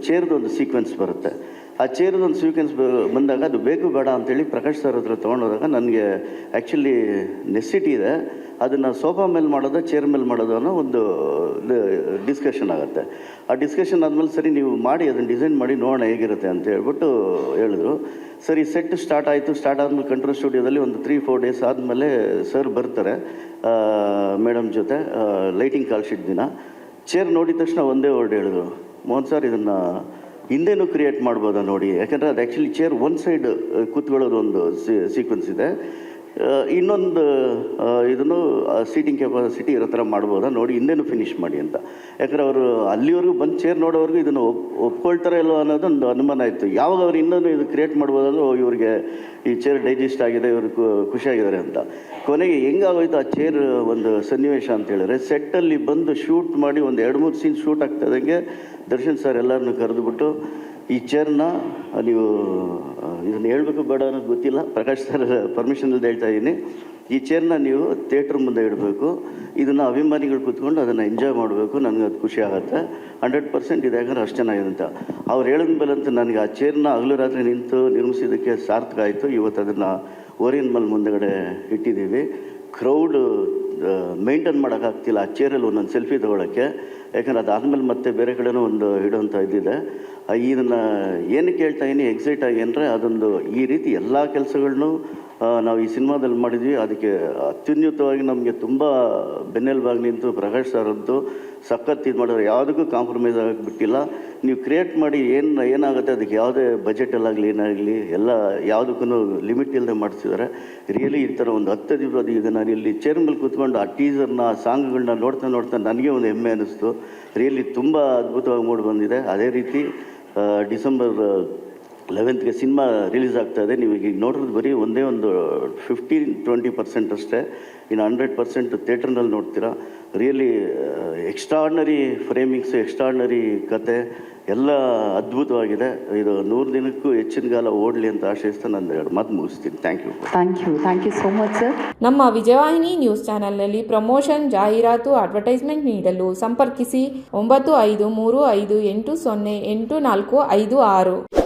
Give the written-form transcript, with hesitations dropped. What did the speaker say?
ಚೇರ್ದು ಒಂದು ಸೀಕ್ವೆನ್ಸ್ ಬರುತ್ತೆ. ಆ ಚೇರ್ದು ಒಂದು ಸೀಕ್ವೆನ್ಸ್ ಬಂದಾಗ ಅದು ಬೇಕು ಬೇಡ ಅಂತೇಳಿ ಪ್ರಕಾಶ್ ಸರ್ ಹತ್ರ ತೊಗೊಂಡೋದಾಗ ನನಗೆ ಆ್ಯಕ್ಚುಲಿ ನೆಸಿಟಿ ಇದೆ, ಅದನ್ನು ಸೋಫಾ ಮೇಲೆ ಮಾಡೋದು ಚೇರ್ ಮೇಲೆ ಮಾಡೋದು ಅನ್ನೋ ಒಂದು ಡಿಸ್ಕಷನ್ ಆಗುತ್ತೆ. ಆ ಡಿಸ್ಕಷನ್ ಆದಮೇಲೆ ಸರಿ ನೀವು ಮಾಡಿ ಅದನ್ನು ಡಿಸೈನ್ ಮಾಡಿ ನೋಡೋಣ ಹೇಗಿರುತ್ತೆ ಅಂತ ಹೇಳ್ಬಿಟ್ಟು ಹೇಳಿದ್ರು. ಸರಿ ಸೆಟ್ ಸ್ಟಾರ್ಟ್ ಆಯಿತು. ಸ್ಟಾರ್ಟ್ ಆದಮೇಲೆ ಕಂಟ್ರೋಲ್ ಸ್ಟುಡಿಯೋದಲ್ಲಿ ಒಂದು 3-4 ಡೇಸ್ ಆದಮೇಲೆ ಸರ್ ಬರ್ತಾರೆ ಮೇಡಮ್ ಜೊತೆ ಲೈಟಿಂಗ್ ಕಾಲ್ ಶೀಟ್ ದಿನ. ಚೇರ್ ನೋಡಿದ ತಕ್ಷಣ ಒಂದೇ ವರ್ಡ್ ಹೇಳಿದ್ರು, ಮೋಹನ್ ಸರ್ ಇದನ್ನು ಹಿಂದೆನೂ ಕ್ರಿಯೇಟ್ ಮಾಡ್ಬೋದಾ ನೋಡಿ, ಯಾಕಂದರೆ ಅದು ಆ್ಯಕ್ಚುಲಿ ಚೇರ್ ಒಂದು ಸೈಡ್ ಕೂತ್ಕೊಳ್ಳೋದು ಒಂದು ಸೀಕ್ವೆನ್ಸ್ ಇದೆ, ಇನ್ನೊಂದು ಇದನ್ನು ಸೀಟಿಂಗ್ ಕೆಪಾಸಿಟಿ ಇರೋ ಥರ ಮಾಡ್ಬೋದಾ ನೋಡಿ, ಹಿಂದೆನೂ ಫಿನಿಷ್ ಮಾಡಿ ಅಂತ. ಯಾಕಂದರೆ ಅವರು ಅಲ್ಲಿವರೆಗೂ ಬಂದು ಚೇರ್ ನೋಡೋವರೆಗೂ ಇದನ್ನು ಒಪ್ಕೊಳ್ತಾರೆ ಇಲ್ವೋ ಅನ್ನೋದೊಂದು ಅನುಮಾನ ಇತ್ತು. ಯಾವಾಗ ಅವ್ರು ಇನ್ನೊಂದು ಇದು ಕ್ರಿಯೇಟ್ ಮಾಡ್ಬೋದಾದ್ರೂ ಇವ್ರಿಗೆ ಈ ಚೇರ್ ಡೈಜೆಸ್ಟ್ ಆಗಿದೆ, ಇವರು ಖುಷಿಯಾಗಿದ್ದಾರೆ ಅಂತ. ಕೊನೆಗೆ ಹೆಂಗಾಗೋಯ್ತು ಆ ಚೇರ್ ಒಂದು ಸನ್ನಿವೇಶ ಅಂತ ಹೇಳಿದ್ರೆ, ಸೆಟ್ಟಲ್ಲಿ ಬಂದು ಶೂಟ್ ಮಾಡಿ ಒಂದು 2-3 ಸೀನ್ ಶೂಟ್ ಆಗ್ತದಂಗೆ ದರ್ಶನ್ ಸರ್ ಎಲ್ಲರನ್ನೂ ಕರೆದುಬಿಟ್ಟು ಈ ಚೇರ್ನ ನೀವು ಇದನ್ನು ಹೇಳಬೇಕು ಬೇಡ ಅನ್ನೋದು ಗೊತ್ತಿಲ್ಲ, ಪ್ರಕಾಶ್ ಸರ್ ಪರ್ಮಿಷನ್ ಇಲ್ಲದೆ ಹೇಳ್ತಾ ಇದ್ದೀನಿ, ಈ ಚೇರ್ನ ನೀವು ಥಿಯೇಟ್ರ್ ಮುಂದೆ ಇಡಬೇಕು, ಇದನ್ನು ಅಭಿಮಾನಿಗಳು ಕೂತ್ಕೊಂಡು ಅದನ್ನು ಎಂಜಾಯ್ ಮಾಡಬೇಕು, ನನಗೆ ಅದು ಖುಷಿ ಆಗುತ್ತೆ, 100% ಇದೆ, ಯಾಕಂದ್ರೆ ಅಷ್ಟು ಚೆನ್ನಾಗಿದೆ ಅಂತ ಅವ್ರು ಹೇಳಿದ ಮೇಲೆ ಅಂತ ನನಗೆ ಆ ಚೇರ್ನ ಹಗಲು ರಾತ್ರಿ ನಿಂತು ನಿರ್ಮಿಸಿದ್ದಕ್ಕೆ ಸಾರ್ಥಕ ಆಯಿತು. ಇವತ್ತು ಅದನ್ನು ಓರಿಯನ್ ಮಾಲ್ ಮುಂದೆಗಡೆ ಇಟ್ಟಿದ್ದೀವಿ. ಕ್ರೌಡ್ ಮೇಂಟೈನ್ ಮಾಡೋಕ್ಕಾಗ್ತಿಲ್ಲ ಆ ಚೇರಲ್ಲಿ ಒಂದೊಂದು ಸೆಲ್ಫಿ ತೊಗೊಳಕ್ಕೆ, ಯಾಕಂದ್ರೆ ಅದಾದಮೇಲೆ ಮತ್ತೆ ಬೇರೆ ಕಡೆನೂ ಒಂದು ಇಡುವಂಥ ಇದಿದೆ. ಇದನ್ನು ಏನಕ್ಕೆ ಹೇಳ್ತಾ ಇದ್ದೀನಿ ಎಕ್ಸೈಟ್ ಆಗಿ ಅಂದರೆ, ಅದೊಂದು ಈ ರೀತಿ ಎಲ್ಲ ಕೆಲಸಗಳನ್ನೂ ನಾವು ಈ ಸಿನಿಮಾದಲ್ಲಿ ಮಾಡಿದ್ವಿ. ಅದಕ್ಕೆ ಅತ್ಯುನ್ನತವಾಗಿ ನಮಗೆ ತುಂಬ ಬೆನ್ನೆಲುಬಾಗಿ ನಿಂತು ಪ್ರಕಾಶ್ ಸರ್ ಅಂತೂ ಸಖತ್ ಇದು ಮಾಡಿದ್ರೆ, ಯಾವುದಕ್ಕೂ ಕಾಂಪ್ರಮೈಸ್ ಆಗಕ್ಕೆ ಬಿಟ್ಟಿಲ್ಲ. ನೀವು ಕ್ರಿಯೇಟ್ ಮಾಡಿ ಏನಾಗುತ್ತೆ ಅದಕ್ಕೆ ಯಾವುದೇ ಬಜೆಟಲ್ಲಾಗಲಿ ಏನಾಗಲಿ ಎಲ್ಲ ಯಾವುದಕ್ಕೂ ಲಿಮಿಟ್ ಇಲ್ಲದೆ ಮಾಡಿಸಿದ್ದಾರೆ. ರಿಯಲಿ ಈ ಥರ ಒಂದು 10 ದಿವಸ ಈಗ ನಾನು ಇಲ್ಲಿ ಚೇರ್ ಮೇಲೆ ಕೂತ್ಕೊಂಡು ಆ ಟೀಸರ್ನ ಸಾಂಗ್ಗಳನ್ನ ನೋಡ್ತಾ ನನಗೆ ಒಂದು ಹೆಮ್ಮೆ ಅನ್ನಿಸ್ತು. ರಿಯಲಿ ತುಂಬ ಅದ್ಭುತವಾಗಿ ಮೂಡಿ ಬಂದಿದೆ. ಅದೇ ರೀತಿ ಡಿಸೆಂಬರ್ 11ಗೆ ಸಿನಿಮಾ ರಿಲೀಸ್ ಆಗ್ತಾಯಿದೆ. ನೀವು ಈಗ ನೋಡಿರೋದು ಬರೀ ಒಂದೇ ಒಂದು 15-20% ಅಷ್ಟೇ, ಇನ್ನು 100% ಥಿಯೇಟ್ರ್ನಲ್ಲಿ ನೋಡ್ತೀರಾ. ರಿಯಲಿ ಎಕ್ಸ್ಟ್ರಾರ್ಡ್ನರಿ ಫ್ರೇಮಿಂಗ್ಸ್, ಎಕ್ಸ್ಟ್ರಾರ್ಡ್ನರಿ ಕತೆ ಎಲ್ಲ ಅದ್ಭುತವಾಗಿದೆ. ಇದು 100 ದಿನಕ್ಕೂ ಹೆಚ್ಚಿನ ಕಾಲ ಓಡಲಿ ಅಂತ ಆಶಯಿಸ್ತಾ ನಾನು 2 ಮಾತು ಮುಗಿಸ್ತೀನಿ. Thank you so much sir. ನಮ್ಮ ವಿಜಯವಾಹಿನಿ ನ್ಯೂಸ್ ಚಾನೆಲ್ನಲ್ಲಿ ಪ್ರಮೋಷನ್, ಜಾಹೀರಾತು, ಅಡ್ವರ್ಟೈಸ್ಮೆಂಟ್ ನೀಡಲು ಸಂಪರ್ಕಿಸಿ 9535808456.